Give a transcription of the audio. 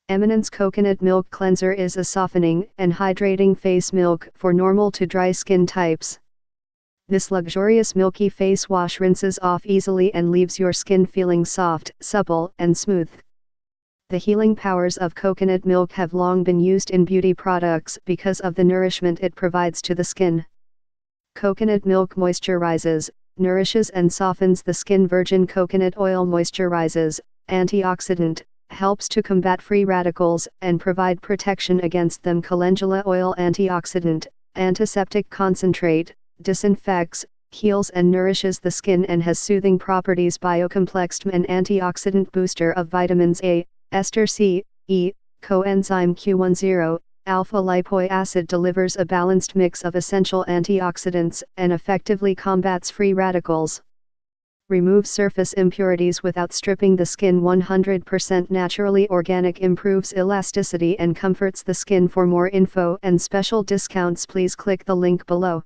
Eminence Coconut Milk Cleanser is a softening and hydrating face milk for normal to dry skin types. This luxurious milky face wash rinses off easily and leaves your skin feeling soft, supple, and smooth. The healing powers of coconut milk have long been used in beauty products because of the nourishment it provides to the skin. Coconut milk moisturizes, nourishes and softens the skin. Virgin coconut oil moisturizes, antioxidant, helps to combat free radicals and provide protection against them. Calendula oil antioxidant, antiseptic concentrate, disinfects, heals and nourishes the skin and has soothing properties. Biocomplextm, an antioxidant booster of vitamins A, ester C, E, coenzyme Q10, alpha lipoic acid, delivers a balanced mix of essential antioxidants and effectively combats free radicals. Removes surface impurities without stripping the skin. 100% naturally organic, improves elasticity and comforts the skin. For more info and special discounts, please click the link below.